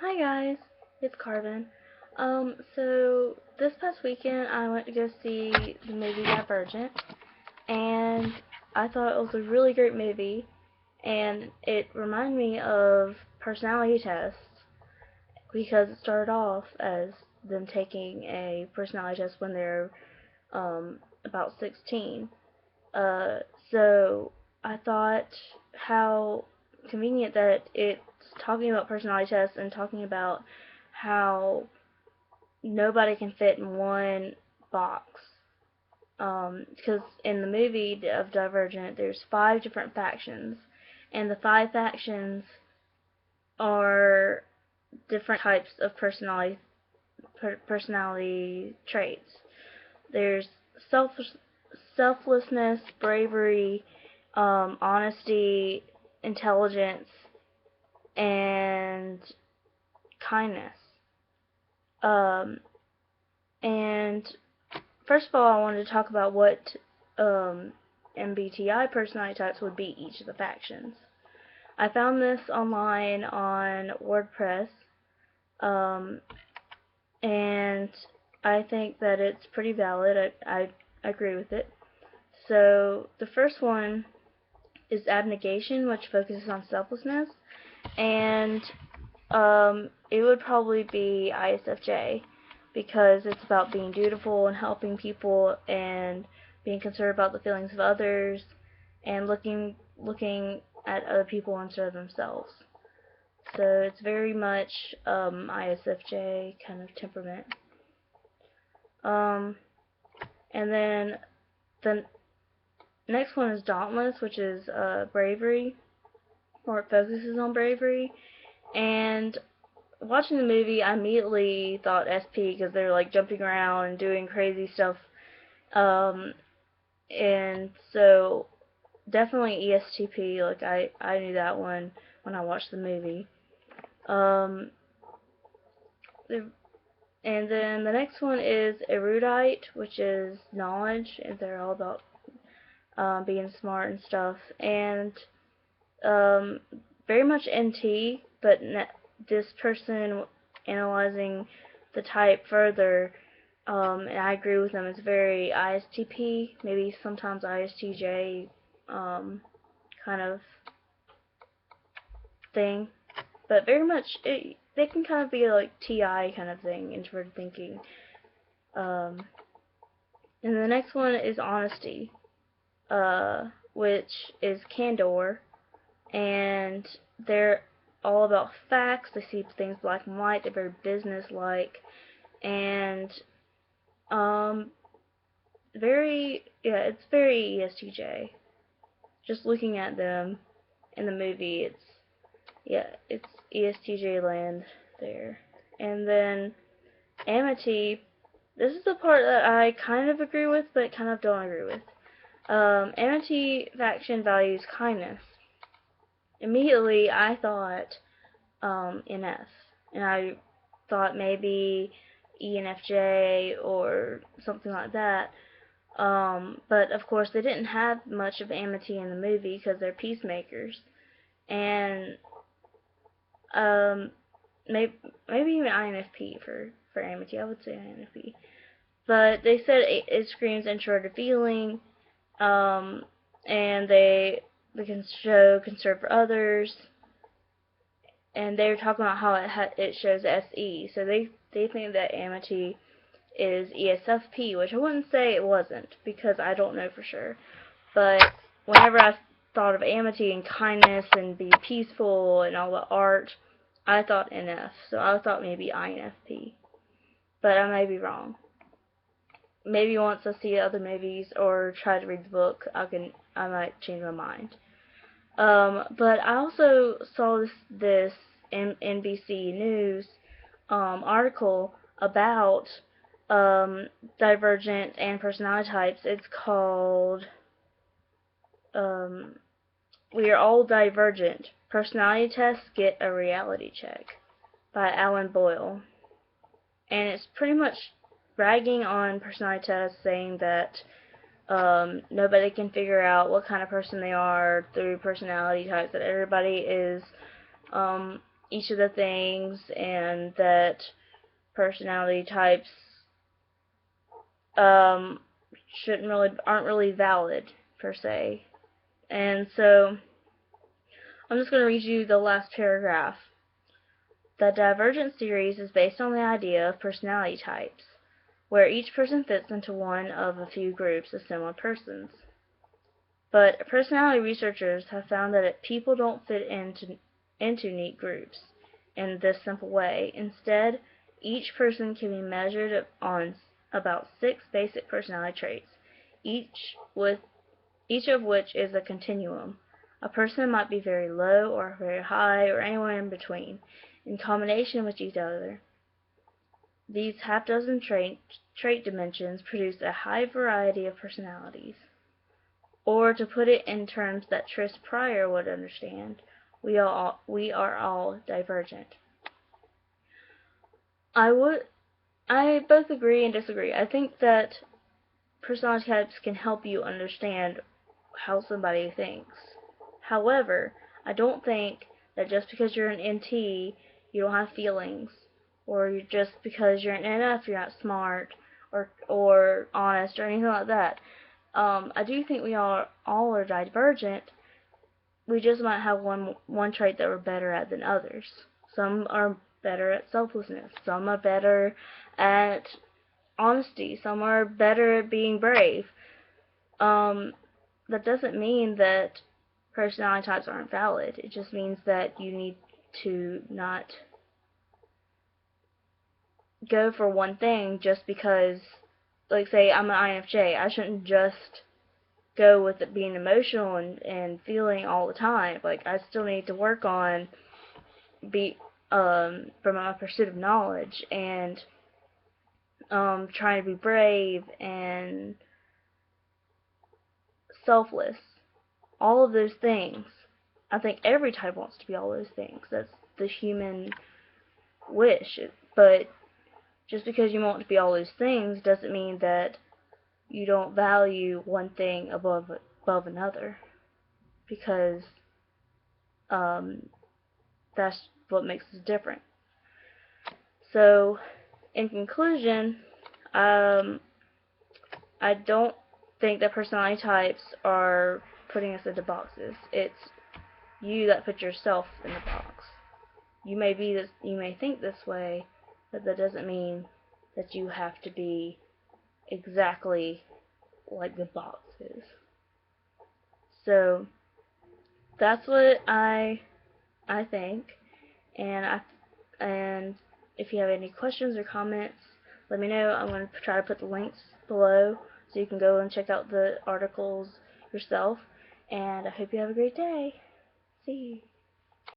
Hi guys, it's Carvin. So this past weekend I went to go see the movie Divergent, and I thought it was a really great movie, and it reminded me of personality tests because it started off as them taking a personality test when they're about 16. Uh, so I thought how convenient that it's talking about personality tests and talking about how nobody can fit in one box. Because in the movie of Divergent, there's 5 different factions, and the 5 factions are different types of personality traits. There's self selflessness, bravery, honesty, intelligence, and kindness. Um, and first of all, I wanted to talk about what MBTI personality types would be each of the factions. I found this online on WordPress, um, and I think that it's pretty valid. I agree with it. So the first one is abnegation, which focuses on selflessness, and it would probably be ISFJ because it's about being dutiful and helping people and being concerned about the feelings of others and looking at other people instead of themselves. So it's very much ISFJ kind of temperament. Um, and then the next one is Dauntless, which is bravery, or it focuses on bravery. And watching the movie, I immediately thought SP because they're like jumping around and doing crazy stuff. Um, and so definitely ESTP. Like I knew that one when I watched the movie. Um, and then the next one is erudite, which is knowledge, and they're all about being smart and stuff. And um, very much NT, but this person analyzing the type further, and I agree with them, it's very ISTP, maybe sometimes ISTJ kind of thing, but very much, they can kind of be like TI kind of thing, introverted thinking. Um, and the next one is honesty, which is candor, and they're all about facts. They see things black and white. They're very business-like, and um, it's very ESTJ. Just looking at them in the movie, it's ESTJ land there. And then Amity, this is the part that I kind of agree with, but kind of don't agree with. Amity faction values kindness. Immediately, I thought NF, and I thought maybe ENFJ or something like that. But of course, they didn't have much of amity in the movie because they're peacemakers, and um, maybe even INFP for amity. I would say INFP, but they said it screams introverted feeling, um, and they can show concern for others, and they were talking about how it shows SE. So they think that amity is ESFP, which I wouldn't say it wasn't because I don't know for sure. But whenever I thought of amity and kindness and be peaceful and all the art, I thought NF. So I thought maybe INFP, but I may be wrong. Maybe once I see other movies or try to read the book, I might change my mind. But I also saw this NBC News article about Divergent and personality types. It's called um, "We Are All Divergent: Personality Tests Get a Reality Check" by Alan Boyle, and it's pretty much bragging on personality tests, saying that nobody can figure out what kind of person they are through personality types. That everybody is um, each of the things, and that personality types aren't really valid per se. And so I'm just going to read you the last paragraph. The Divergent series is based on the idea of personality types, where each person fits into one of a few groups of similar persons. But personality researchers have found that people don't fit into neat groups in this simple way. Instead, each person can be measured on about 6 basic personality traits, each of which is a continuum. A person might be very low or very high or anywhere in between, in combination with each other. These half-dozen trait dimensions produce a high variety of personalities. Or, to put it in terms that Tris Pryor would understand, we are all divergent. I both agree and disagree. I think that personality types can help you understand how somebody thinks. However, I don't think that just because you're an NT, you don't have feelings, or just because you're an NF, you're not smart or honest or anything like that. I do think we all are divergent. We just might have one trait that we're better at than others. Some are better at selflessness. Some are better at honesty. Some are better at being brave. That doesn't mean that personality types aren't valid. It just means that you need to not go for one thing just because, like, say I'm an INFJ. I shouldn't just go with it being emotional and feeling all the time. Like, I still need to work on from my pursuit of knowledge and trying to be brave and selfless. All of those things. I think every type wants to be all those things. That's the human wish. But just because you want to be all those things doesn't mean that you don't value one thing above another, because that's what makes us different. So, in conclusion, I don't think that personality types are putting us into boxes. It's you that put yourself in the box. You may think this way, but that doesn't mean that you have to be exactly like the box is. So that's what I think, and if you have any questions or comments, let me know. I'm going to try to put the links below so you can go and check out the articles yourself, and I hope you have a great day. See you.